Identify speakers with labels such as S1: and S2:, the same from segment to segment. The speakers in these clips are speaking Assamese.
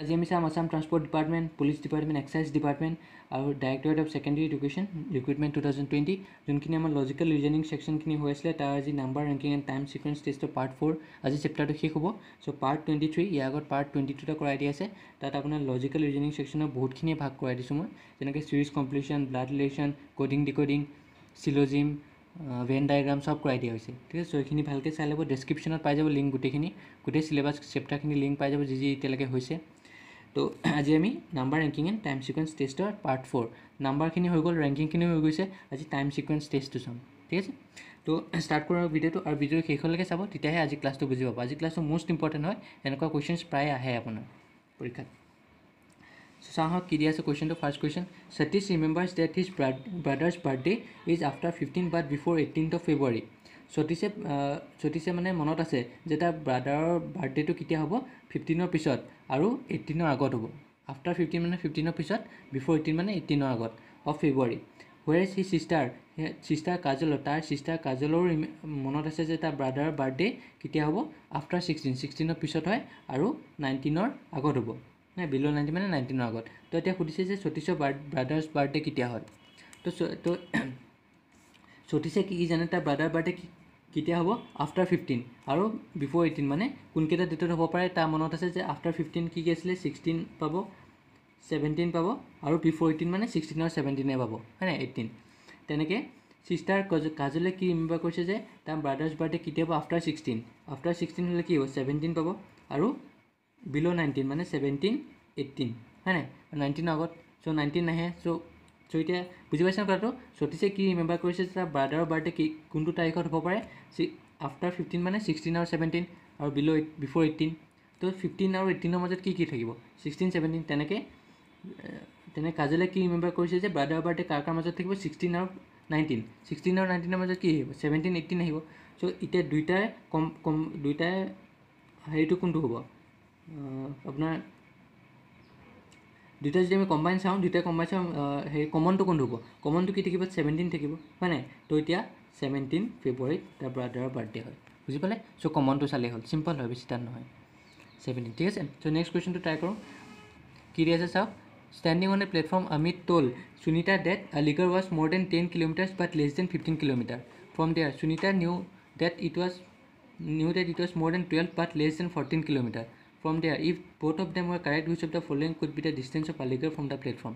S1: আজি আমি চাম Assam transport department, police department, excise department আৰু directorate of secondary education recruitment 2020 যোনখিনি আমাৰ লজিকেল ৰিজনিং ছেকশ্যনখিনি হৈ আছিলে তাৰ আজি number ranking and time sequence টেষ্টৰ পাৰ্ট 4 আজি চেপ্টাৰটো শেষ হ'ব। চ' পাৰ্ট 23 ইয়াৰ আগত পাৰ্ট 22টা কৰাই দিয়া আছে। তাত আপোনাৰ লজিকেল ৰিজনিং ছেকশ্যনৰ বহুতখিনিয়ে ভাগ কৰাই দিছোঁ মই, যেনেকৈ series completion, blood relation, coding decoding, syllogism, Venn diagram চব কৰাই দিয়া হৈছে। ঠিক আছে, চ' এইখিনি ভালকৈ চাই ল'ব। ডেছক্ৰিপশ্যনত পাই যাব লিংক গোটেইখিনি, গোটেই চিলেবাছ চেপ্টাৰখিনি লিংক পাই যাব যি এতিয়ালৈকে হৈছে। তো আজি আমি number ranking and time sequence টেষ্টৰ পাৰ্ট 4 নাম্বাৰখিনি হৈ গ'ল, ৰেংকিংখিনি হৈ গৈছে, আজি টাইম ছিকুৱেঞ্চ টেষ্টটো চাম। ঠিক আছে, তো ষ্টাৰ্ট কৰোঁ ভিডিঅ'টো, আৰু ভিডিঅ'টো শেষলৈকে চাব, তেতিয়াহে আজি ক্লাছটো বুজি পাব। আজি ক্লাছটো মষ্ট ইম্পৰ্টেণ্ট হয়, এনেকুৱা কুৱেশ্যনছ প্ৰায় আহে আপোনাৰ পৰীক্ষাত। চাওঁ হওক কি দিয়া আছে কুৱেশ্যনটো। First question, Satish remembers that his brother's birthday is after 15 but before 18th of February। সতীশে মানে মনত আছে যে তাৰ ব্ৰাদাৰৰ বাৰ্থডেটো কেতিয়া হ'ব, 15ৰ পিছত আৰু 18ৰ আগত হ'ব। আফটাৰ 15 মানে 15ৰ পিছত, বিফ'ৰ 18 মানে 18ৰ আগত of February. Where is sister কাজলৰ, তাৰ ছিষ্টাৰ কাজলৰো মনত আছে যে তাৰ ব্ৰাদাৰৰ বাৰ্থডে কেতিয়া হ'ব, আফটাৰ 16ৰ পিছত হয় আৰু 19ৰ আগত হ'ব, নাই বিল' 19 মানে 19ৰ আগত। তো এতিয়া সুধিছে যে সতীশৰ ব্ৰাদাৰ্ছ বাৰ্থডে কেতিয়া হয়। তো সতীশে কি জানে, তাৰ ব্ৰাদাৰ বাৰ্থডে কেতিয়া হ'ব, আফটাৰ 15 আৰু বিফ'ৰ 18 মানে কোনকেইটা ডেটত হ'ব পাৰে তাৰ মনত আছে যে আফটাৰ 15 কি আছিলে, 16 পাব, 17 পাব, আৰু বিফ'ৰ 18 মানে 16 আৰু 17 পাব, হয় নাই 18। তেনেকৈ ছিষ্টাৰ কাজলে কি ৰিমেম্বাৰ কৰিছে যে তাৰ ব্ৰাদাৰ্ছ বাৰ্থডে কেতিয়া হ'ব, আফটাৰ 16। আফটাৰ 16 হ'লে কি হ'ব, 17 পাব, আৰু বিল' 19 মানে 17, 18, হয় নাই 19ৰ আগত। চ' 19 নাহে। চ' এতিয়া বুজি পাইছে কথাটো। সতীশে কি ৰিমেম্বাৰ কৰিছে যে তাৰ ব্ৰাদাৰৰ বাৰ্থডে কোনটো তাৰিখত হ'ব পাৰে, আফটাৰ 15 মানে 16 আৰু 17 আৰু বিফ'ৰ 18। তো 15 আৰু 18ৰ মাজত কি থাকিব, 16, 17। তেনেকৈ কাজলে কি ৰিমেম্বাৰ কৰিছে যে ব্ৰাদাৰৰ বাৰ্থডে কাৰ মাজত থাকিব, 16 আৰু 19। 16 আৰু 19ৰ মাজত কি আহিব, 17, 18 আহিব। চ' এতিয়া দুইটাৰ হেৰিটো কোনটো হ'ব, আপোনাৰ দুইটা যদি আমি কম্বাইন চাওঁ, হেৰি কমনটো কোনটো হ'ব, কমনটো কি থাকিব, 17 থাকিব, হয় নাই। তো এতিয়া 17 ফেব্ৰুৱাৰীত তাৰ ব্ৰাদাৰৰ বাৰ্থডে হয়, বুজি পালে। চ' কমনটো চালেই হ'ল, চিম্পল হয়, বেছি টান নহয়, 17। ঠিক আছে, চ' নেক্সট কুৱেশ্যনটো ট্ৰাই কৰোঁ। কি দিয়া আছে চাওক। Standing on a platform Amit told Sunita that Aligarh was more than 10 kilometers but less than 15 kilometers from there. Sunita knew that it was more than 12 but less than 14 kilometers from there. If both of them were correct, which of the following could be the distance of Aligarh from the platform?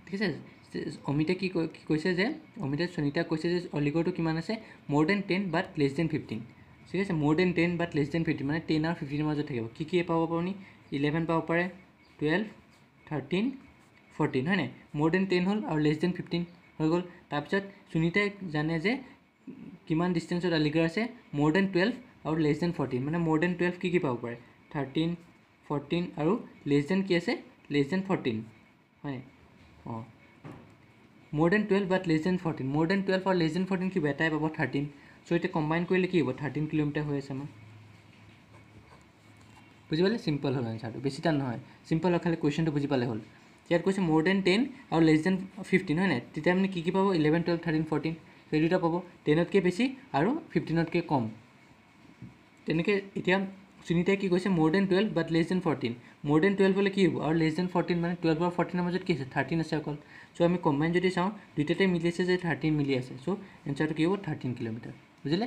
S1: ঠিক আছে, অমিতে কি কৈছে যে, সুনিতাক কৈছে যে অলিগড়টো কিমান আছে, more than 10 but less than 15। ঠিক আছে, more than 10 but less than 15 মানে 10 আৰু 15ৰ মাজত থাকিব। কি পাব আপুনি, 11 পাব পাৰে, 12, 13, 14, হয় নাই। more than 10 হ'ল আৰু less than 15 হৈ গ'ল। তাৰপিছত সুনিতাই জানে যে কিমান ডিষ্টেঞ্চত আলিগড় আছে, more than 12 আৰু less than 14 মানে more than 12 কি পাব পাৰে, 13, 14 আৰু less than কি আছে, less than 14, হয় নাই। অঁ, more than 12 but less than 14, more than 12 আৰু less than 14 কি এটাই পাব, 13। চ' এতিয়া কম্বাইন কৰিলে কি হ'ব, 13 কিলোমিটাৰ হৈ আছে আমাৰ, বুজি পালে। চিম্পল হ'ল এনচাৰটো, বেছি টান নহয়, চিম্পল হয়, খালি কুৱেশ্যনটো বুজি পালে হ'ল। ইয়াত কৈছে more than 10 আৰু less than 15, হয় নাই। তেতিয়া মানে কি পাব, 11, 12, 13, 14 সেই দুটা পাব, 10তকৈ বেছি আৰু 15তকৈ কম। তেনেকৈ এতিয়া সুনিতাই কি কৈছে, more than 12 but less than 14, more than 12 হ'লে কি হ'ব, আৰু less than 14 মানে 12 আৰু 14ৰ মাজত কি আছে, 13 আছে অকল। চ' আমি কম্বাইন যদি চাওঁ, দুইটাতে মিলি আছে যে 13 মিলি আছে। চ' এনচাৰটো কি হ'ব, 13 কিলোমিটাৰ, বুজিলে।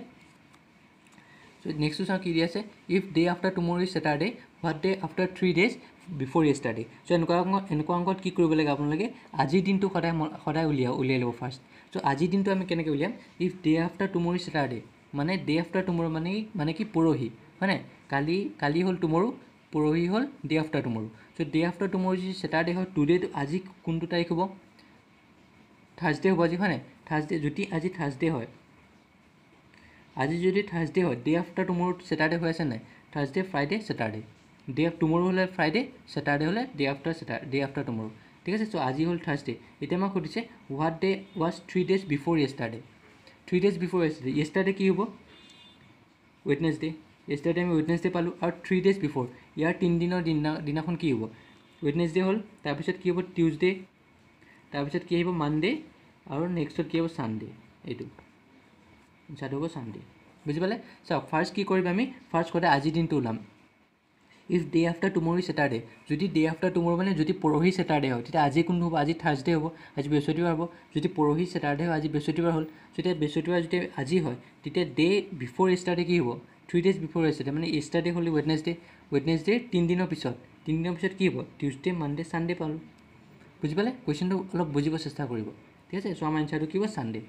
S1: চ' নেক্সটটো চাওঁ কি দি আছে। If day after tomorrow is Saturday, what day after 3 days before yesterday. So' এনেকুৱা অংকত কি কৰিব লাগে আপোনালোকে, আজিৰ দিনটো সদায় উলিয়াই ল'ব ফাৰ্ষ্ট। চ' আজিৰ দিনটো আমি কেনেকৈ উলিয়াম, if day after tomorrow is Saturday মানে ডে আফটাৰ টুমৰো মানে কি পৰহি, হয় নাই। কালি হ'ল টুমৰো, পৰহি হ'ল ডে আফটাৰ টুমৰো। চ' ডে আফটাৰ টুমৰো যদি ছেটাৰডে হয়, টুডেটো আজি কোনটো তাৰিখ হ'ব, থাৰ্ছডে হ'ব আজি, হয় নাই। থাৰ্ছডে যদি আজি থাৰ্ছডে হয়, ডে আফটাৰ টুমৰো ছেটাৰডে হৈ আছে নাই, Thursday, Friday, Saturday. Day tomorrow হ'লে ফ্ৰাইডে, ছেটাৰডে হ'লে ডে আফটাৰ টুমৰো। ঠিক আছে, চ' আজি হ'ল থাৰ্ছডে। এতিয়া আমাক সুধিছে what day was 3 days before yesterday. 3 days before yesterday কি হ'ব, ৱেডনেছডে। য়েষ্টাৰডে আমি ৱেডনেছডে পালোঁ, আৰু 3 days বিফ'ৰ ইয়াৰ 3 দিনৰ দিনাখন কি হ'ব, ৱেডনেছডে হ'ল। তাৰপিছত কি হ'ব, টিউজডে, তাৰপিছত কি আহিব, মানডে, আৰু নেক্সটত কি হ'ব, ছানডে। এইটো এনচাৰটো হ'ব ছানডে, বুজি পালে। চাওক ফাৰ্ষ্ট কি কৰিম আমি, ফাৰ্ষ্ট সদায় আজিৰ দিনটো ওলাম। ইফ ডে আফটাৰ টুমৰো ছেটাৰডে, যদি ডে আফটাৰ টুমৰো মানে যদি পৰহি ছেটাৰডে হয় তেতিয়া আজি কোনটো হ'ব, আজি থাৰ্ছডে হ'ব, আজি বৃহস্পতিবাৰ হ'ব। যদি পৰহি ছেটাৰডে হয় আজি বৃহস্পতিবাৰ হ'ল, যেতিয়া বৃহস্পতিবাৰ যদি আজি হয় তেতিয়া ডে বিফ'ৰ য়েষ্টাৰডে কি হ'ব, 3 days বিফ'ৰ য়েষ্টাৰডে, মানে য়েষ্টাৰডে হ'লে ৱেডনেছডে 3 দিনৰ পিছত, 3 দিনৰ পিছত কি হ'ব, টিউজডে মানডে ছানডে পালোঁ। বুজি পালে, কুৱেশ্যনটো অলপ বুজিব চেষ্টা কৰিব, ঠিক আছে। চ' আমাৰ এনচাৰটো কি হ'ব, ছানডে।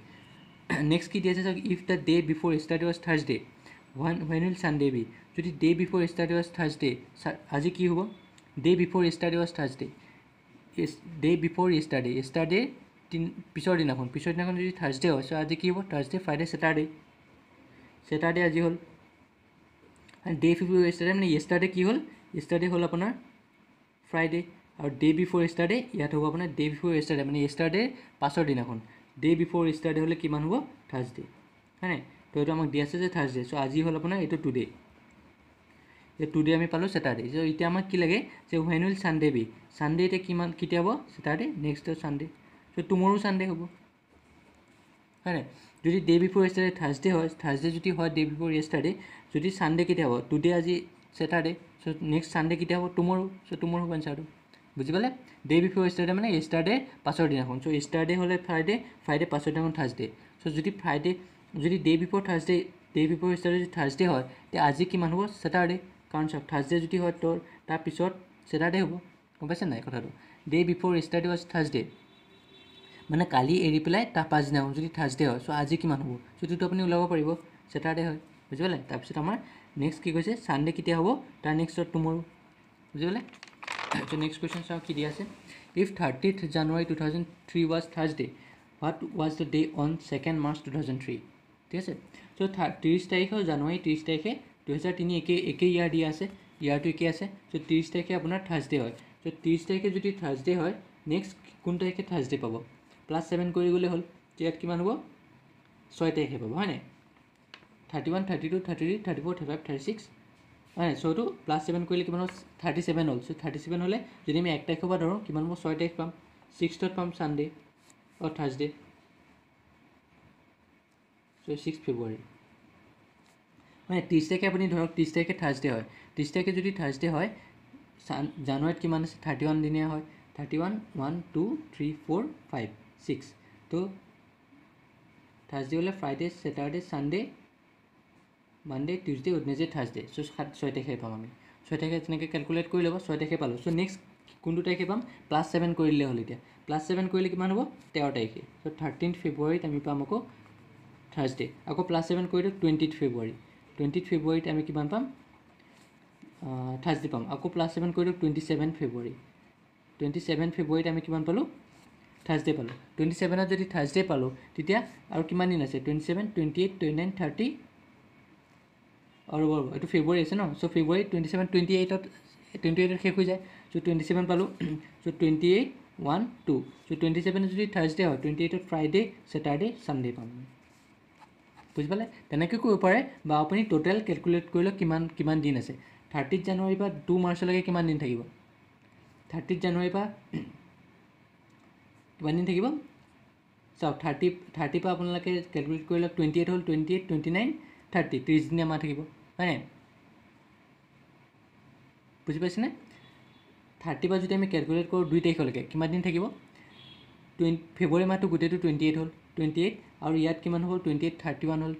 S1: নেক্সট কি দিয়া আছে চাওক, if the day before yesterday was Thursday when will Sunday be? যদি day before yesterday was Thursday, আজি কি হ'ব, day before yesterday was Thursday, day before yesterday পিছৰ দিনাখন যদি থাৰ্ছডে হয়, চ' আজি কি হ'ব, থাৰ্ছডে ফ্ৰাইডে ছেটাৰডে আজি হ'ল। ডে বিফ'ৰ য়েষ্টাৰডে মানে য়েষ্টাৰডে কি হ'ল, য়েষ্টাৰডে হ'ল আপোনাৰ ফ্ৰাইডে, আৰু ডে বিফ'ৰ য়েষ্টাৰডে ইয়াত হ'ব আপোনাৰ ডে বিফ'ৰ য়েষ্টাৰডে মানে য়েষ্টাৰডে পাছৰ দিনাখন, ডে বিফ'ৰ য়েষ্টাৰডে হ'লে কিমান হ'ব, থাৰ্ছডে, হয় নাই। তো এইটো আমাক দি আছে যে থাৰ্ছডে, চ' আজি হ'ল আপোনাৰ এইটো টুডে, এই টুডে আমি পালোঁ ছেটাৰডে। চ' এতিয়া আমাক কি লাগে যে when will Sunday be, Sunday এতিয়া কেতিয়া হ'ব, Saturday, next Sunday, so' tomorrow Sunday হ'ব, হয় নাই। যদি ডে বিফ'ৰ য়েষ্টাৰডে থাৰ্ছডে হয়, থাৰ্ছডে যদি হয় ডে বিফ'ৰ য়েষ্টাৰডে, যদি ছানডে কেতিয়া হ'ব, টুডে আজি ছেটাৰডে, চ' নেক্সট ছানডে কেতিয়া হ'ব, টুমৰো, চ' টুমৰো হ'ব এনচাৰটো। বুজি পালে, ডে বিফ'ৰ য়েষ্টাৰডে মানে য়েষ্টাৰডে পাছৰ দিনাখন, চ' য়েষ্টাৰডে হ'লে ফ্ৰাইডে পাছৰ দিনাখন থাৰ্ছডে, চ' যদি ডে বিফ'ৰ য়েষ্টাৰডে যদি থাৰ্ছডে হয় তেতিয়া আজি কিমান হ'ব, ছেটাৰডে, কাৰণ চাওক থাৰ্ছডে যদি হয় তোৰ তাৰপিছত ছেটাৰডে হ'ব, গম পাইছে নাই কথাটো। Day before yesterday was Thursday মানে কালি এৰি পেলাই তাৰ পাছদিনাখন যদি থাৰ্ছডে হয়, চ' আজি কিমান হ'ব, সেইটোতো আপুনি ওলাব পাৰিব, ছেটাৰডে হয়, বুজি পালে। তাৰপিছত আমাৰ নেক্সট কি কৈছে, ছানডে কেতিয়া হ'ব, তাৰ নেক্সটত টুমৰো, বুজি পালে। চ' নেক্সট কুৱেশ্যন চাওক কি দিয়া আছে, if 30th January 2003 was Thursday, what was the day on 2nd March 2003, ঠিক আছে। চ' 30 তাৰিখে জানুৱাৰী 30 তাৰিখে 2003 একেই ইয়াৰ দিয়া আছে, ইয়াৰটো একেই আছে, চ' 30 তাৰিখে আপোনাৰ থাৰ্ছডে হয়, চ' 30 তাৰিখে যদি থাৰ্ছডে হয় নেক্সট কোন তাৰিখে থাৰ্ছডে পাব, +7 কৰি গ'লে হ'ল, ইয়াত কিমান হ'ব, 6 তাৰিখে পাব, হয় নাই। 31, 32, 33, 34, 35, 36, হয় নাই। চ' এইটো +7 কৰিলে কিমান হ'ল, 37 হ'ল, চ' 37 হ'লে যদি আমি 1 তাৰিখৰ পৰা ধৰোঁ কিমান হ'ব, 6 তাৰিখ পাম, 6th পাম ছানডে থাৰ্ছডে, চ' 6 ফেব্ৰুৱাৰী, মানে 30 তাৰিখে আপুনি ধৰক 30 তাৰিখে থাৰ্ছডে হয়, 30 তাৰিখে যদি থাৰ্ছডে হয়, জানুৱাৰীত কিমান আছে, 31 দিনীয়া হয়, 31, 1, 2, 3, 4, 5, 6, তো থাৰ্ছডে হ'লে Friday, Saturday, Sunday, Monday, Tuesday, Wednesday, Thursday, so' 6 তাৰিখে পাম আমি, 6 তাৰিখে তেনেকৈ কেলকুলেট কৰি ল'ব, 6 তাৰিখে পালোঁ। চ' নেক্সট কোনটো তাৰিখে পাম, +7 কৰি দিলে হ'ল, এতিয়া +7 কৰিলে কিমান হ'ব, 13 তাৰিখে, চ' 13th ফেব্ৰুৱাৰীত আমি পাম আকৌ থাৰ্ছডে, আকৌ +7 কৰি দিওঁ 20th ফেব্ৰুৱাৰী, 20th ফেব্ৰুৱাৰীত আমি কিমান পাম, থাৰ্ছডে পাম, আকৌ +7 কৰি দিওঁ 27 ফেব্ৰুৱাৰী, 27 ফেব্ৰুৱাৰীত আমি কিমান পালোঁ, থাৰ্ছডে পালোঁ। 27ত যদি থাৰ্ছডে পালোঁ তেতিয়া আৰু কিমান দিন আছে, 27, 28, 29, 30, আৰু এইটো ফেব্ৰুৱাৰী আছে ন, চ' ফেব্ৰুৱাৰী 27, 28ত শেষ হৈ যায়, চ' 27 পালোঁ, চ' 28, 1, 2, চ' 27 যদি থাৰ্ছডে হয় 28ত ফ্ৰাইডে, ছেটাৰডে, ছানডে পাম, বুজি পালে। তেনেকৈ কৰিব পাৰে, বা আপুনি টোটেল কেলকুলেট কৰি লওক কিমান দিন আছে, 30 জানুৱাৰীৰ পৰা 2 মাৰ্চলৈকে কিমান দিন থাকিব, 30 জানুৱাৰীৰ পৰা কিমান দিন থাকিব চাওক, 30 পৰা আপোনালোকে কেলকুলেট কৰি লওক, 28 হ'ল, 28, 29, 30, 30 দিনীয়া মাহ থাকিব, হয় নাই, বুজি পাইছেনে। 30 পৰা যদি আমি কেলকুলেট কৰোঁ 2 তাৰিখলৈকে কিমান দিন থাকিব, ফেব্ৰুৱাৰী মাহটো গোটেইটো 28 হ'ল, 28, আৰু ইয়াত কিমান হ'ল, 28, 31 হ'ল,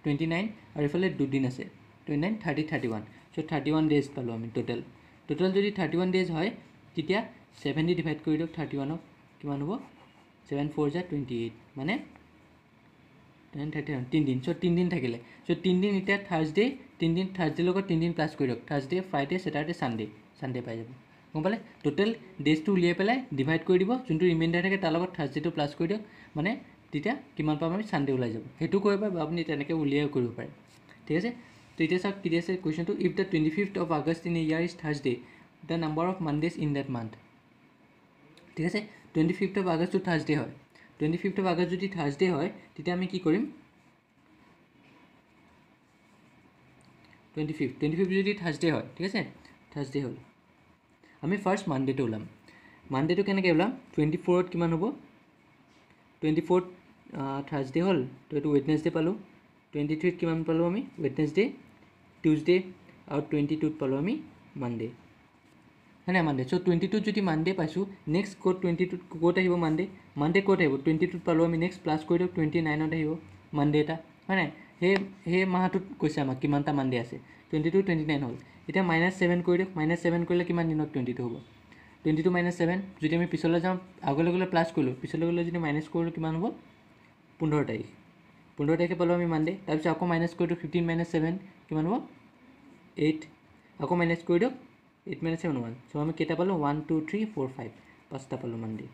S1: 29, আৰু এইফালে 2 দিন আছে, 29, 30, 31, চ' 31 ডেজ পালোঁ আমি টোটেল যদি 31 ডেজ হয় তেতিয়া 7 দি ডিভাইড কৰি দিয়ক 31ক, কিমান হ'ব, 7 4 × 28, মানে 31, 3 দিন, চ' 3 দিন থাকিলে, চ' 3 দিন এতিয়া থাৰ্ছডে লগত 3 দিন প্লাছ কৰি দিয়ক, থাৰ্ছডে, ফ্ৰাইডে, ছেটাৰডে, ছানডে পাই যাব, গম পালে। টোটেল ডেজটো উলিয়াই পেলাই ডিভাইড কৰি দিব, যোনটো ৰিমাইণ্ডাৰ থাকে তাৰ লগত থাৰ্ছডেটো প্লাছ কৰি দিয়ক, মানে তেতিয়া কিমান পাম আমি, ছানডে ওলাই যাব, সেইটো কৰিব পাৰে, বা আপুনি তেনেকৈ উলিয়াই কৰিব পাৰে, ঠিক আছে। তো এতিয়া চাওক কি আছে কুৱেশ্যনটো, if the 25th of August in a year is Thursday, the number of Mondays in that month, ঠিক আছে। 25th of August থাৰ্ছডে হয়, 25th of August যদি থাৰ্ছডে হয় তেতিয়া আমি কি কৰিম, 25 যদি থাৰ্ছডে হয়, ঠিক আছে, থাৰ্ছডে হ'ল, আমি ফাৰ্ষ্ট মানডেটো ওলাম, মানডেটো কেনেকৈ ওলাম, 24ত কিমান হ'ব, 24ত থাৰ্ছডে হ'ল, তো এইটো ৱেডনেছডে পালোঁ, 23ত কিমান পালোঁ আমি, ৱেডনেছডে, টিউজডে, আৰু 22ত পালোঁ আমি মানডে হয় নাই মানডে চ' 22 যদি মানডে পাইছোঁ নেক্সট ক'ত 22 ক'ত আহিব মানডে ক'ত আহিব 22 পালোঁ আমি নেক্সট প্লাছ কৰি দিওঁ 29ত আহিব মানডে এটা হয় নাই সেই মাহটোত কৈছে আমাক কিমানটা মানডে আছে 22 29 হ'ল এতিয়া -7 কৰি দিওঁ -7 কৰিলে কিমান দিনত 22 হ'ব 22 -7 যদি আমি পিছলৈ যাওঁ আগলৈ গ'লে প্লাছ কৰিলোঁ পিছলৈ গ'লে যদি মাইনাছ কৰিলোঁ কিমান হ'ব 15 তাৰিখ 15 তাৰিখে পালোঁ আমি মানডে তাৰপিছত আকৌ মাইনাছ কৰি দিওঁ 15 - 7 কিমান হ'ব 8 আকৌ মাইনাছ কৰি দিয়ক 8 - 7 1 চ' আমি কেইটা পালোঁ 1 2 3 4 5 পাঁচটা পালোঁ মানডে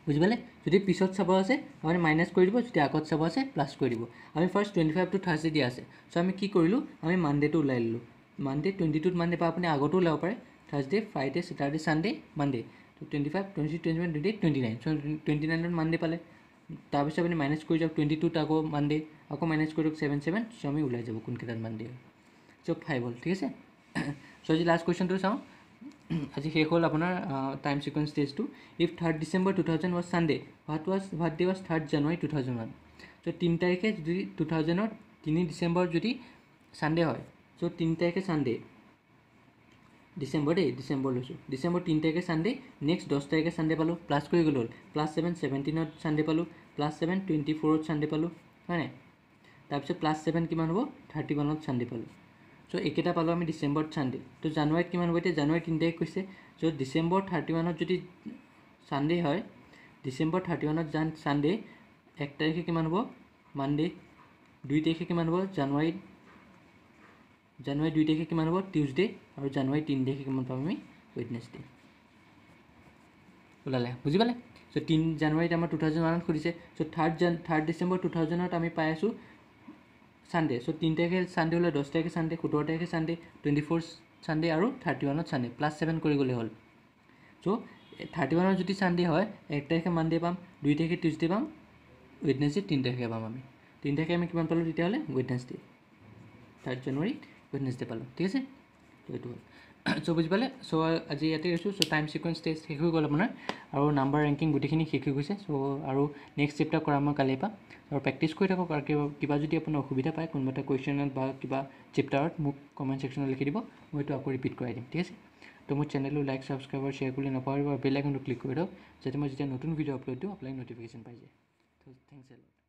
S1: বুজি পালে যদি পিছত চাব আছে আপুনি মাইনাছ কৰি দিব যদি আগত চাব আছে প্লাছ কৰি দিব আমি ফাৰ্ষ্ট 25 টু থাৰ্ছডে দিয়া আছে চ' আমি কি কৰিলোঁ আমি মানডেটো ওলাই ল'লোঁ মানডে 22 মানডে বা আপুনি আগতো ওলাব পাৰে Thursday Friday Saturday Sunday Monday ত' 25 26 27 28 29 চ' 29ত মানডে পালে তাৰপিছত আপুনি মাইনাছ কৰি যাওক 22ত আকৌ মানডে আকৌ মাইনাছ কৰি দিয়ক 7 7 চ' আমি ওলাই যাব কোনকেইটাত মানডে চ' 5 হ'ল ঠিক আছে চ' আজি লাষ্ট কুৱেশ্যনটো চাওঁ আজি শেষ হ'ল আপোনাৰ টাইম ছিকুৱেঞ্চ টেষ্টটো if 3rd December 2000 was Sunday what day was 3rd January 2001 চ' 3 তাৰিখে যদি 2000ৰ 3 ডিচেম্বৰ যদি ছানডে হয় চ' 3 তাৰিখে ছানডে ডিচেম্বৰ লৈছোঁ ডিচেম্বৰ 3 তাৰিখে ছানডে নেক্সট 10 তাৰিখে ছানডে পালোঁ প্লাছ কৰি গ'লো হ'ল +7 17ত ছানডে পালোঁ +7 24ত ছানডে পালোঁ হয় নাই তাৰপিছত +7 কিমান হ'ব 31ত ছানডে পালোঁ চ' এইকেইটা পালোঁ আমি ডিচেম্বৰত ছানডে তো জানুৱাৰীত কিমান হ'ব এতিয়া জানুৱাৰী 3 তাৰিখ কৈছে চ' ডিচেম্বৰ 31ত যদি ছানডে হয় ডিচেম্বৰ 31ত ছানডে 1 তাৰিখে কিমান হ'ব মানডে 2 তাৰিখে কিমান হ'ব জানুৱাৰী 2 তাৰিখে কিমান হ'ব টিউজডে আৰু জানুৱাৰী 3 তাৰিখে কিমান পাম আমি ৱেডনেছডে ওলালে বুজি পালে চ' 3 জানুৱাৰীত আমাৰ 2001ত সুধিছে চ' 3rd December 2000ত আমি পাই আছোঁ ছানডে চ' 3 তাৰিখে ছানডে হ'লে 10 তাৰিখে ছানডে 17 তাৰিখে ছানডে 24 ছানডে আৰু 31ত ছানডে +7 কৰি গ'লে হ'ল চ' 31ত যদি ছানডে হয় 1 তাৰিখে মানডে পাম 2 তাৰিখে টিউজডে পাম ৱেডনেছডে 3 তাৰিখে পাম আমি 3 তাৰিখে আমি কিমান পালোঁ তেতিয়াহ'লে ৱেডনেছডে 3rd January ৱেডনেছডে পালোঁ ঠিক আছে ত' এইটো হ'ল চ' বুজি পালে চ' আজি ইয়াতে গৈছোঁ চ' টাইম ছিকুৱেঞ্চ টেষ্ট শেষ হৈ গ'ল আপোনাৰ আৰু নাম্বাৰ ৰেংকিং গোটেইখিনি শেষ হৈ গৈছে চ' আৰু নেক্সট চেপ্টাৰ কৰা মই কালিৰ পৰা আৰু প্ৰেক্টিছ কৰি থাকক আৰু কিবা যদি আপোনাৰ অসুবিধা পায় কোনোবা এটা কুৱেশ্যনত বা কিবা চেপ্টাৰত মোক কমেণ্ট ছেকশ্যনত লিখি দিব মই এইটো আকৌ ৰিপিট কৰাই দিম ঠিক আছে তো মোৰ চেনেলটো লাইক ছাবস্ক্ৰাইব আৰু শ্বেয়াৰ কৰিবলৈ নাপাহৰিব আৰু বেল আইকনটো ক্লিক কৰি দিয়ক যাতে মই যেতিয়া নতুন ভিডিঅ' আপলোড দিওঁ আপোনালোকে ন'টিফিকেশ্যন পাই যায় তো থেংকছ এ লট